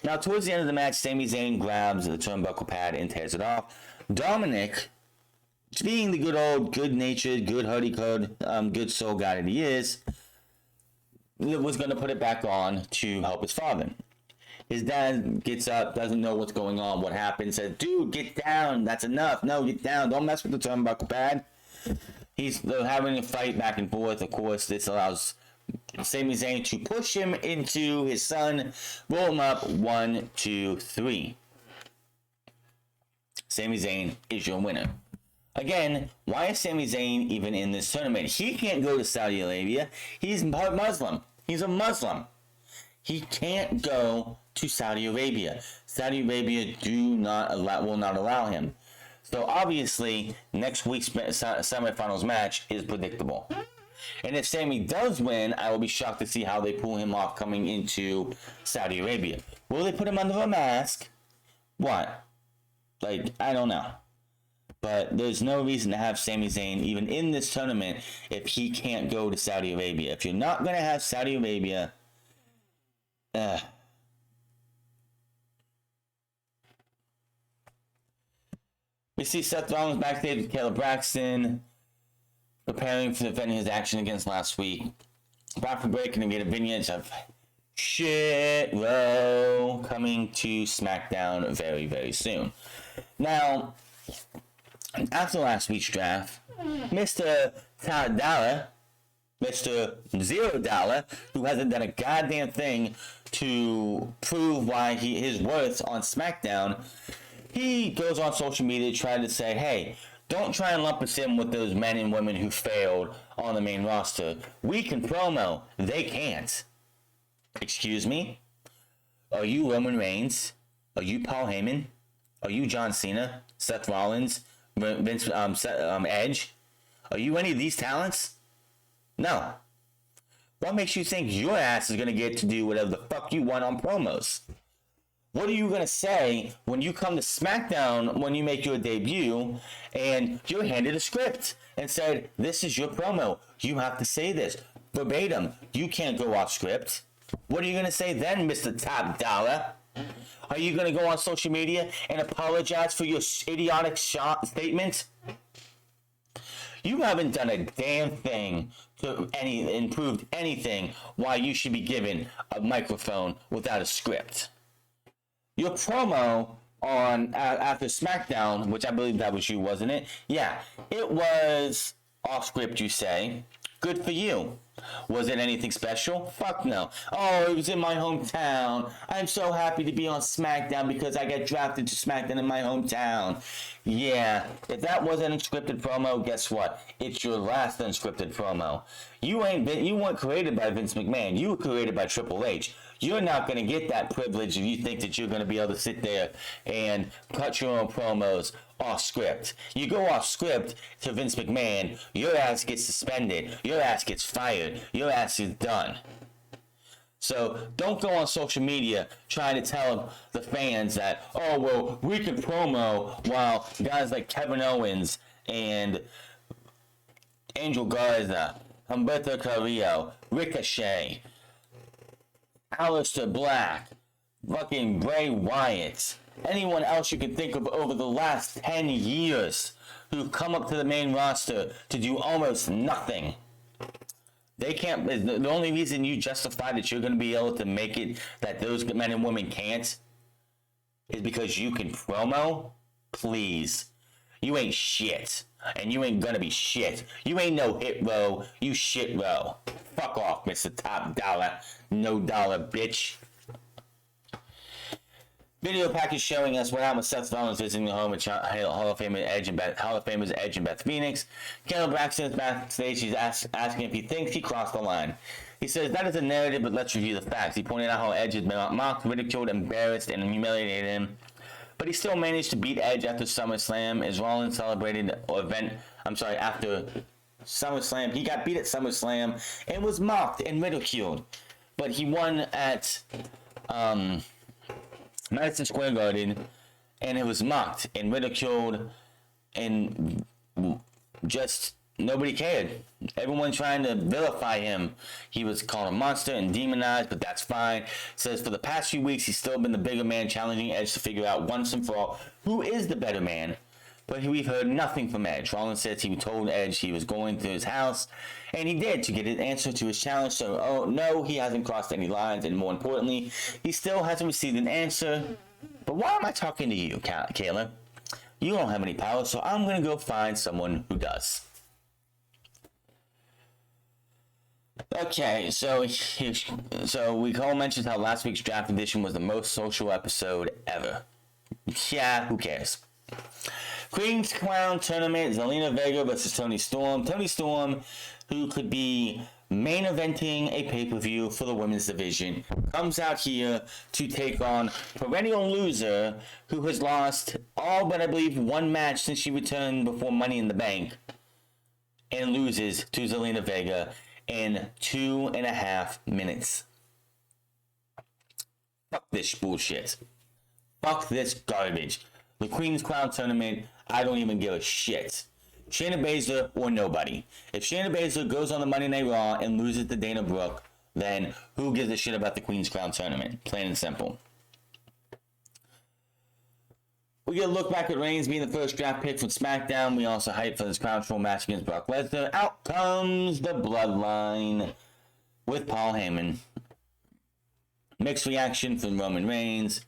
Now, towards the end of the match, Sami Zayn grabs the turnbuckle pad and tears it off. Dominic, being the good old, good-natured, good soul guy that he is, was going to put it back on to help his father. His dad gets up, doesn't know what's going on, what happened, says, dude, get down, that's enough, no, get down, don't mess with the turnbuckle pad. They're having a fight back and forth. Of course, this allows Sami Zayn to push him into his son, roll him up, 1, 2, 3. Sami Zayn is your winner. Again, why is Sami Zayn even in this tournament? He can't go to Saudi Arabia. He's Muslim. He's a Muslim. He can't go to Saudi Arabia. Saudi Arabia will not allow him. So obviously, next week's semifinals match is predictable. And if Sami does win, I will be shocked to see how they pull him off coming into Saudi Arabia. Will they put him under a mask? What? I don't know. But there's no reason to have Sami Zayn even in this tournament if he can't go to Saudi Arabia. If you're not going to have Saudi Arabia, we see Seth Rollins backstage with Caleb Braxton, preparing for defending his action against last week. Back for break, and get a vignette of shit row coming to SmackDown very, very soon. Now, after last week's draft, Mr. Todd Dollar Mr. $0, who hasn't done a goddamn thing to prove why his worth on SmackDown, he goes on social media trying to say, hey, don't try and lump us in with those men and women who failed on the main roster. We can promo. They can't. Excuse me? Are you Roman Reigns? Are you Paul Heyman? Are you John Cena? Seth Rollins? Vince, Edge? Are you any of these talents? No. What makes you think your ass is going to get to do whatever the fuck you want on promos? What are you going to say when you come to SmackDown when you make your debut and you're handed a script and said, this is your promo. You have to say this verbatim. You can't go off script. What are you going to say then, Mr. Top Dollar? Are you going to go on social media and apologize for your idiotic statement? You haven't done a damn thing to improved anything why you should be given a microphone without a script. Your promo on after SmackDown, which I believe that was you, wasn't it? Yeah, it was off script, you say. Good for you. Was it anything special? Fuck no. Oh, it was in my hometown. I'm so happy to be on SmackDown because I got drafted to SmackDown in my hometown. Yeah, if that wasn't an unscripted promo, guess what? It's your last unscripted promo. You weren't created by Vince McMahon. You were created by Triple H. You're not going to get that privilege if you think that you're going to be able to sit there and cut your own promos off script. You go off script to Vince McMahon, your ass gets suspended, your ass gets fired, your ass is done. So don't go on social media trying to tell the fans that, oh, well, we can promo while guys like Kevin Owens and Angel Garza, Humberto Carrillo, Ricochet, Aleister Black, fucking Bray Wyatt, anyone else you can think of over the last 10 years who've come up to the main roster to do almost nothing. They can't. The only reason you justify that you're going to be able to make it that those men and women can't is because you can promo? Please. You ain't shit. And you ain't gonna be shit. You ain't no hit row. You shit row. Fuck off, Mr. Top Dollar. No dollar, bitch. Video package showing us what happened with Seth Rollins visiting the home of Hall of Famers Edge and Beth Phoenix. Kendall Braxton is backstage. He's asking if he thinks he crossed the line. He says, that is a narrative, but let's review the facts. He pointed out how Edge has been mocked, ridiculed, embarrassed, and humiliated him. But he still managed to beat Edge after SummerSlam as Rollins celebrated after SummerSlam. He got beat at SummerSlam and was mocked and ridiculed. But he won at Madison Square Garden, and it was mocked and ridiculed, and just nobody cared. Everyone trying to vilify him. He was called a monster and demonized, but that's fine. Says for the past few weeks, he's still been the bigger man, challenging Edge to figure out once and for all who is the better man. But we've heard nothing from Edge. Rollins says he told Edge he was going to his house, and he did to get an answer to his challenge. So, oh no, he hasn't crossed any lines, and more importantly, he still hasn't received an answer. But why am I talking to you, Kayla? You don't have any power, so I'm going to go find someone who does. Okay, so we all mentioned how last week's draft edition was the most social episode ever. Yeah, who cares? Queen's Crown Tournament, Zelina Vega versus Toni Storm. Toni Storm, who could be main eventing a pay-per-view for the women's division, comes out here to take on perennial loser who has lost all but I believe one match since she returned before Money in the Bank, and loses to Zelina Vega in 2.5 minutes. Fuck this bullshit. Fuck this garbage. The Queen's Crown Tournament, I don't even give a shit. Shayna Baszler or nobody. If Shayna Baszler goes on the Monday Night Raw and loses to Dana Brooke, then who gives a shit about the Queen's Crown Tournament? Plain and simple. We get a look back at Reigns being the first draft pick from SmackDown. We also hype for this Crown Jewel match against Brock Lesnar. Out comes the Bloodline with Paul Heyman. Mixed reaction from Roman Reigns.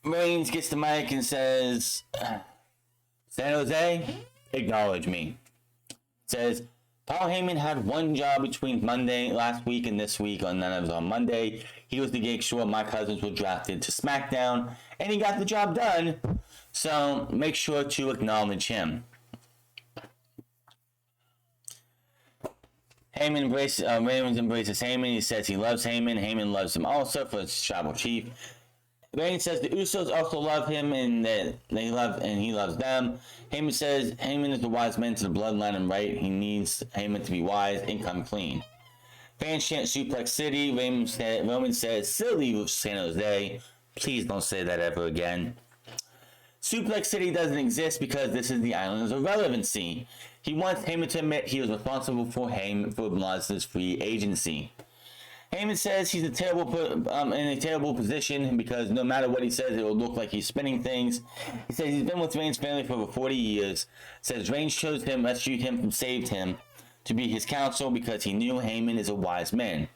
Reigns gets the mic and says, San Jose, acknowledge me. Says, Paul Heyman had one job between Monday last week and this week, and then it was on Monday. He was to make sure my cousins were drafted to SmackDown, and he got the job done. So make sure to acknowledge him. Heyman embraces Heyman. He says he loves Heyman. Heyman loves him also for his tribal chief. Reigns says the Usos also love him and that he loves them. Heyman says Heyman is the wise man to the bloodline and right. He needs Heyman to be wise and come clean. Fans chant Suplex City. Roman says silly San Jose. Please don't say that ever again. Suplex City doesn't exist because this is the island's irrelevancy. He wants Heyman to admit he was responsible for Lesnar's free agency. Heyman says he's in a terrible position because no matter what he says, it will look like he's spinning things. He says he's been with Reigns' family for over 40 years. Says Reigns chose him, rescued him, and saved him to be his counsel because he knew Heyman is a wise man.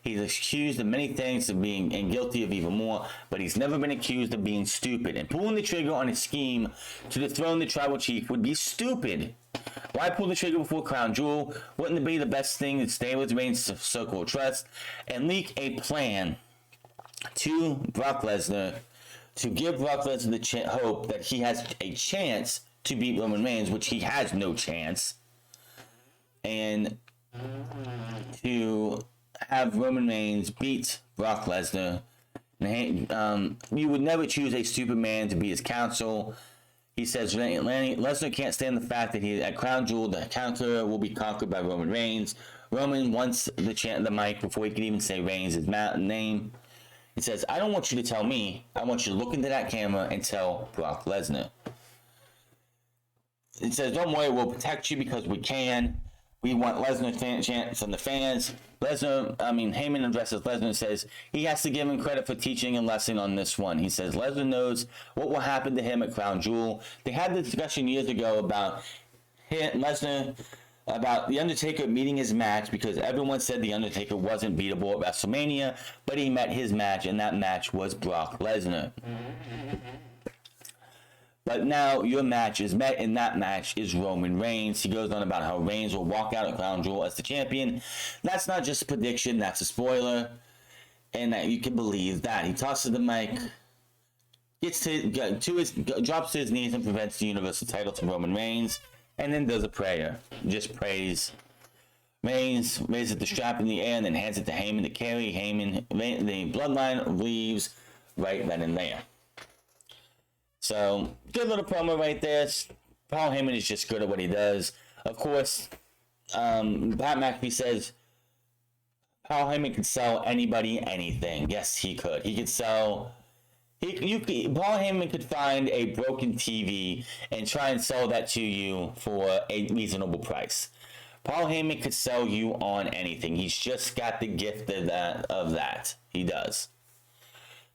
He's accused of many things of being and guilty of even more, but he's never been accused of being stupid. And pulling the trigger on a scheme to dethrone the tribal chief would be stupid. Why pull the trigger before Crown Jewel? Wouldn't it be the best thing to stay with Reigns' circle of trust and leak a plan to Brock Lesnar to give Brock Lesnar the hope that he has a chance to beat Roman Reigns, which he has no chance, and to have Roman Reigns beat Brock Lesnar. You would never choose a stupid man to be his counsel. He says Lesnar can't stand the fact that at Crown Jewel, the counter will be conquered by Roman Reigns. Roman wants the mic before he can even say Reigns' name. He says, I don't want you to tell me. I want you to look into that camera and tell Brock Lesnar. It says, don't worry, we'll protect you because we can. We want Lesnar chant from the fans. Heyman addresses Lesnar and says he has to give him credit for teaching a lesson on this one. He says Lesnar knows what will happen to him at Crown Jewel. They had the discussion years ago about Lesnar, about The Undertaker meeting his match because everyone said The Undertaker wasn't beatable at WrestleMania, but he met his match, and that match was Brock Lesnar. But now your match is met, and that match is Roman Reigns. He goes on about how Reigns will walk out at Crown Jewel as the champion. That's not just a prediction, that's a spoiler. And you can believe that. He tosses the mic, drops to his knees and prevents the Universal title to Roman Reigns, and then does a prayer. Just prays. Reigns raises the strap in the air and then hands it to Heyman to carry. The bloodline leaves right then and there. So, good little promo right there. Paul Heyman is just good at what he does. Of course, Pat McAfee says Paul Heyman could sell anybody anything. Yes, he could. He could sell... Paul Heyman could find a broken TV and try and sell that to you for a reasonable price. Paul Heyman could sell you on anything. He's just got the gift of that. He does.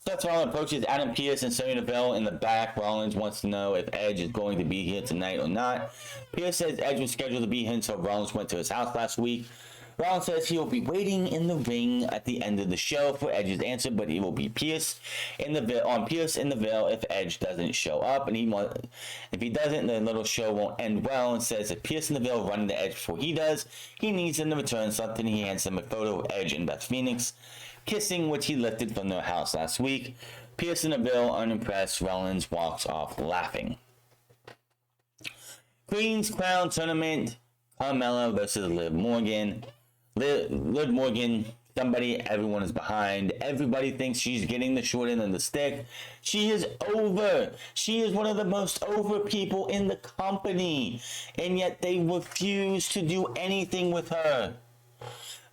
Seth Rollins approaches Adam Pearce and Sonya Deville in the back. Rollins wants to know if Edge is going to be here tonight or not. Pearce says Edge was scheduled to be here until Rollins went to his house last week. Rollins says he will be waiting in the ring at the end of the show for Edge's answer, but it will be Pearce in the Veil if Edge doesn't show up. And if he doesn't, the little show won't end well. And says if Pearce in the Veil running the Edge before he does, he needs him to return something. He hands him a photo of Edge and Beth Phoenix kissing, which he lifted from their house last week. Pearce and Neville unimpressed. Rollins walks off laughing. Queen's Crown Tournament. Carmella versus Liv Morgan. Liv Morgan, somebody everyone is behind. Everybody thinks she's getting the short end of the stick. She is over. She is one of the most over people in the company. And yet they refuse to do anything with her.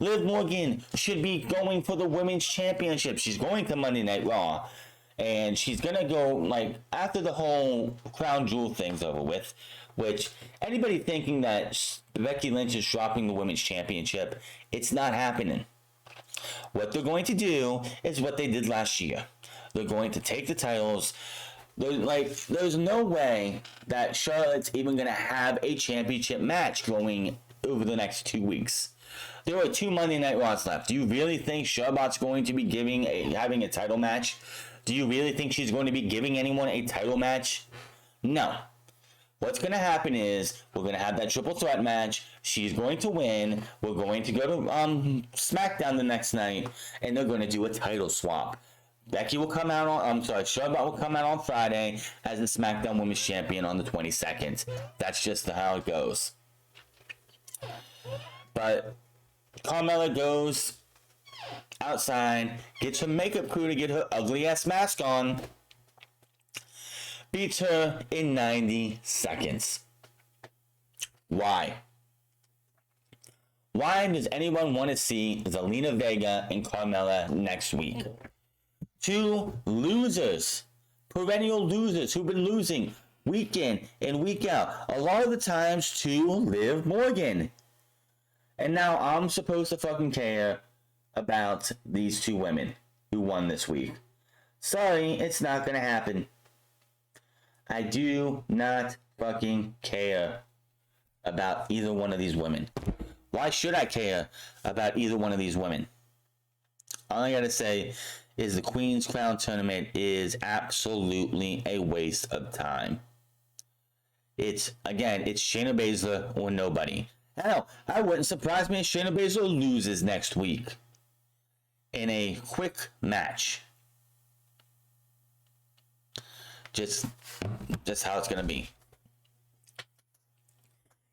Liv Morgan should be going for the Women's Championship. She's going to Monday Night Raw. And she's going to go, after the whole Crown Jewel thing's over with, which anybody thinking that Becky Lynch is dropping the Women's Championship, it's not happening. What they're going to do is what they did last year. They're going to take the titles. There's no way that Charlotte's even going to have a championship match going over the next 2 weeks. There are 2 Monday Night Raws left. Do you really think Charlotte's going to be having a title match? Do you really think she's going to be giving anyone a title match? No. What's going to happen is we're going to have that triple threat match. She's going to win. We're going to go to SmackDown the next night, and they're going to do a title swap. Becky will come out on, Charlotte will come out on Friday as the SmackDown Women's Champion on the 22nd. That's just how it goes. But Carmella goes outside, gets her makeup crew to get her ugly ass mask on, beats her in 90 seconds. Why? Why does anyone want to see Zelina Vega and Carmella next week? Two losers, perennial losers who've been losing week in and week out. A lot of the times to Liv Morgan. And now I'm supposed to fucking care about these two women who won this week. Sorry, it's not gonna happen. I do not fucking care about either one of these women. Why should I care about either one of these women? All I gotta say is the Queen's Crown tournament is absolutely a waste of time. It's Shayna Baszler or nobody. Hell, I wouldn't surprise me if Shayna Baszler loses next week in a quick match. Just how it's gonna be.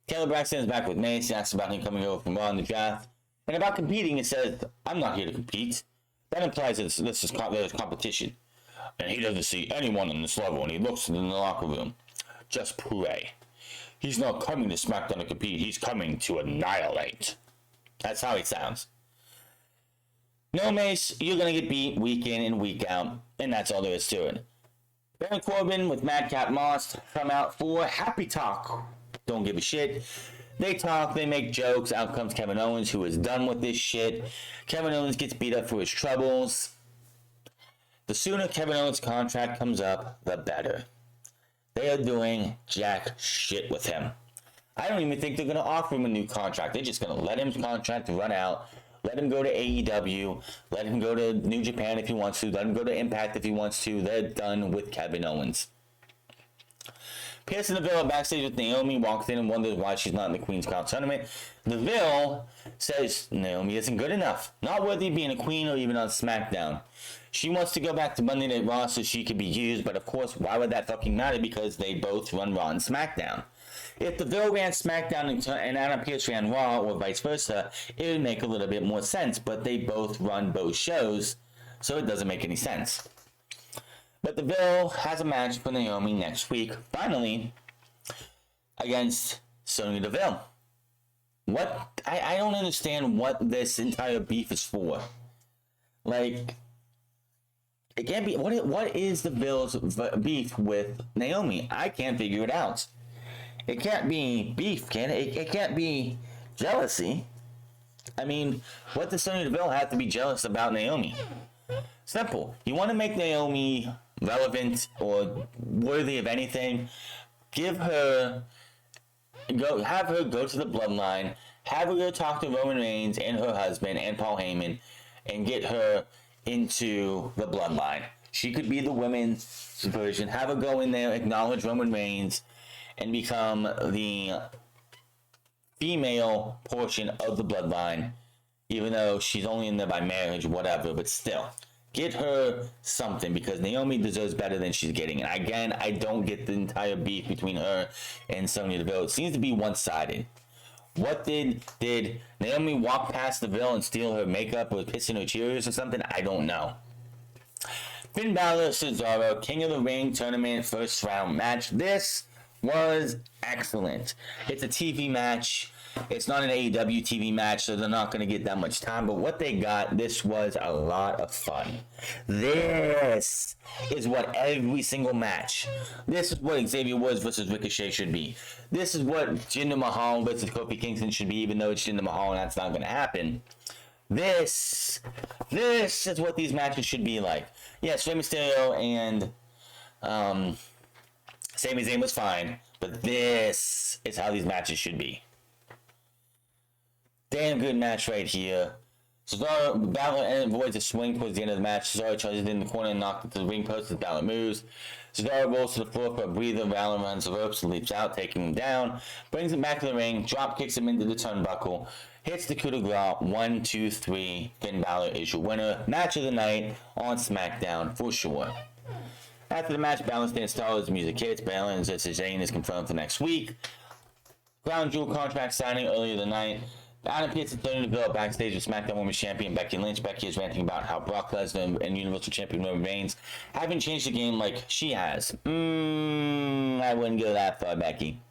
Kayla Braxton is back with Mace. He asks about him coming over from Raw in the draft. And about competing, it says, I'm not here to compete. That implies that there's competition. And he doesn't see anyone on this level, and he looks in the locker room. Just pray. He's not coming to SmackDown to compete. He's coming to annihilate. That's how he sounds. No, Mace, you're going to get beat week in and week out, and that's all there is to it. Baron Corbin with Madcap Moss come out for Happy Talk. Don't give a shit. They talk, they make jokes. Out comes Kevin Owens, who is done with this shit. Kevin Owens gets beat up for his troubles. The sooner Kevin Owens' contract comes up, the better. They are doing jack shit with him. I don't even think they're going to offer him a new contract. They're just going to let his contract run out. Let him go to AEW. Let him go to New Japan if he wants to. Let him go to Impact if he wants to. They're done with Kevin Owens. Pearce and Neville backstage with Naomi, walks in and wonders why she's not in the Queen's Crown tournament. Neville says Naomi isn't good enough. Not worthy of being a queen or even on SmackDown. She wants to go back to Monday Night Raw so she could be used, but of course, why would that fucking matter? Because they both run Raw and SmackDown. If Neville ran SmackDown and Adam Pearce ran Raw, or vice versa, it would make a little bit more sense, but they both run both shows, so it doesn't make any sense. But Deville has a match for Naomi next week, finally, against Sonya Deville. What? I don't understand what this entire beef is for. Like, it can't be. What is Deville's beef with Naomi? I can't figure it out. It can't be beef, can it? It can't be jealousy. I mean, what does Sonya Deville have to be jealous about Naomi? Simple. You want to make Naomi relevant or worthy of anything, have her go to the Bloodline, have her go talk to Roman Reigns and her husband and Paul Heyman, and get her into the Bloodline. She could be the women's version. Have her go in there, acknowledge Roman Reigns, and become the female portion of the Bloodline, even though she's only in there by marriage, whatever, but still. Get her something, because Naomi deserves better than she's getting. And again, I don't get the entire beef between her and Sonya Deville. It seems to be one-sided. What did Naomi walk past Deville and steal her makeup or piss in her Cheerios or something? I don't know. Finn Balor, Cesaro, King of the Ring tournament first round match. This was excellent. It's a TV match. It's not an AEW TV match, so they're not going to get that much time. But what they got, this was a lot of fun. This is what every single match. This is what Xavier Woods versus Ricochet should be. This is what Jinder Mahal versus Kofi Kingston should be, even though it's Jinder Mahal and that's not going to happen. This is what these matches should be like. Yes, Rey Mysterio and Sami Zayn was fine, but this is how these matches should be. Damn good match right here. Cesaro, Balor avoids a swing towards the end of the match. Cesaro charges in the corner and knocked into the ring post as Balor moves. Cesaro rolls to the floor for a breather. Balor runs the ropes and leaps out, taking him down. Brings him back to the ring, drop kicks him into the turnbuckle. Hits the coup de grace. 1, 2, 3. Finn Balor is your winner. Match of the night on SmackDown for sure. After the match, Balor stands tall as the music hits. Balor and Zayn is confirmed for next week. Crown Jewel contract signing earlier tonight. Adam Pearce and Tony Deville backstage with SmackDown Women's Champion Becky Lynch. Becky is ranting about how Brock Lesnar and Universal Champion Roman Reigns haven't changed the game like she has. I wouldn't go that far, Becky.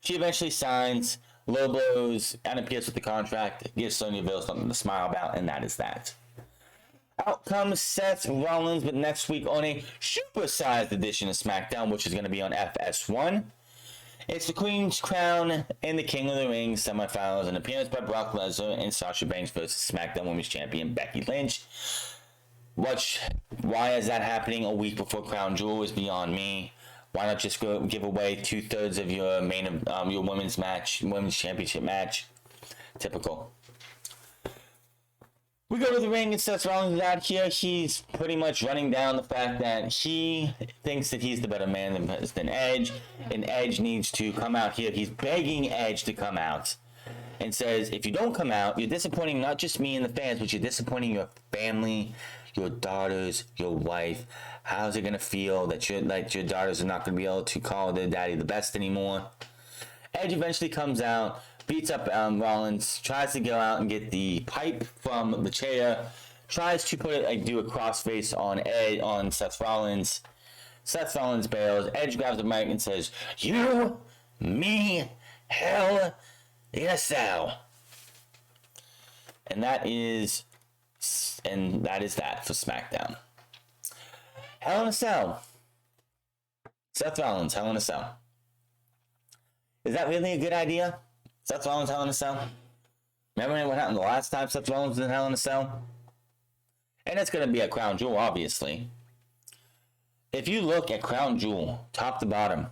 She eventually signs, low blows Adam Pearce with the contract, gives Sonya Deville something to smile about, and that is that. Out comes Seth Rollins, but next week on a supersized edition of SmackDown, which is going to be on FS1. It's the Queen's Crown and the King of the Ring semifinals, an appearance by Brock Lesnar and Sasha Banks versus SmackDown Women's Champion Becky Lynch. Why is that happening a week before Crown Jewel is beyond me. Why not just go give away 2/3 of your your women's championship match? Typical. We go to the ring and Seth Rollins is out here. He's pretty much running down the fact that he thinks that he's the better man than Edge, and Edge needs to come out here. He's begging Edge to come out and says, if you don't come out, you're disappointing not just me and the fans, but you're disappointing your family, your daughters, your wife. How's it going to feel that your daughters are not going to be able to call their daddy the best anymore? Edge eventually comes out, beats up Rollins, tries to go out and get the pipe from the chair, tries to do a crossface on Seth Rollins. Seth Rollins bails. Edge grabs the mic and says, "You, me, hell in a cell." And that is that for SmackDown. Hell in a Cell. Seth Rollins, Hell in a Cell. Is that really a good idea? Seth Rollins, Hell in a Cell? Remember what happened the last time Seth Rollins was in Hell in a Cell? And it's going to be at Crown Jewel, obviously. If you look at Crown Jewel, top to bottom,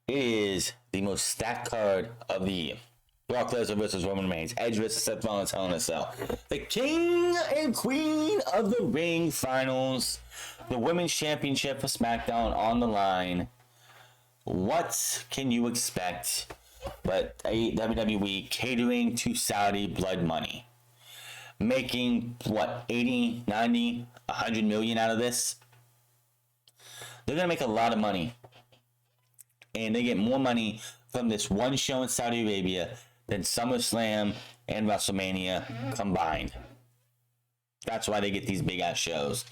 it is the most stacked card of the year. Brock Lesnar versus Roman Reigns. Edge versus Seth Rollins, Hell in a Cell. The King and Queen of the Ring finals. The Women's Championship for SmackDown on the line. What can you expect but a WWE catering to Saudi blood money? Making, 80, 90, 100 million out of this? They're going to make a lot of money. And they get more money from this one show in Saudi Arabia than SummerSlam and WrestleMania combined. That's why they get these big-ass shows.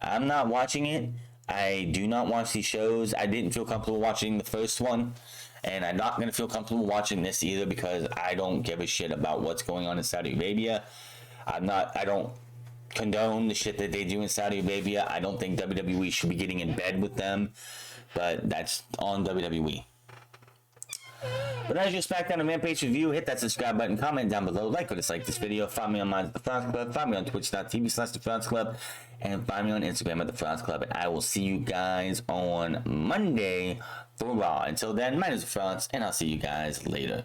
I'm not watching it. I do not watch these shows. I didn't feel comfortable watching the first one. And I'm not going to feel comfortable watching this either because I don't give a shit about what's going on in Saudi Arabia. I don't condone the shit that they do in Saudi Arabia. I don't think WWE should be getting in bed with them. But that's on WWE. But as your SmackDown and Rampage review, hit that subscribe button, comment down below, like or dislike this video, find me online at The France Club, find me on twitch.tv/The France Club, and find me on Instagram at The France Club, and I will see you guys on Monday for Raw. Until then, my name is France, and I'll see you guys later.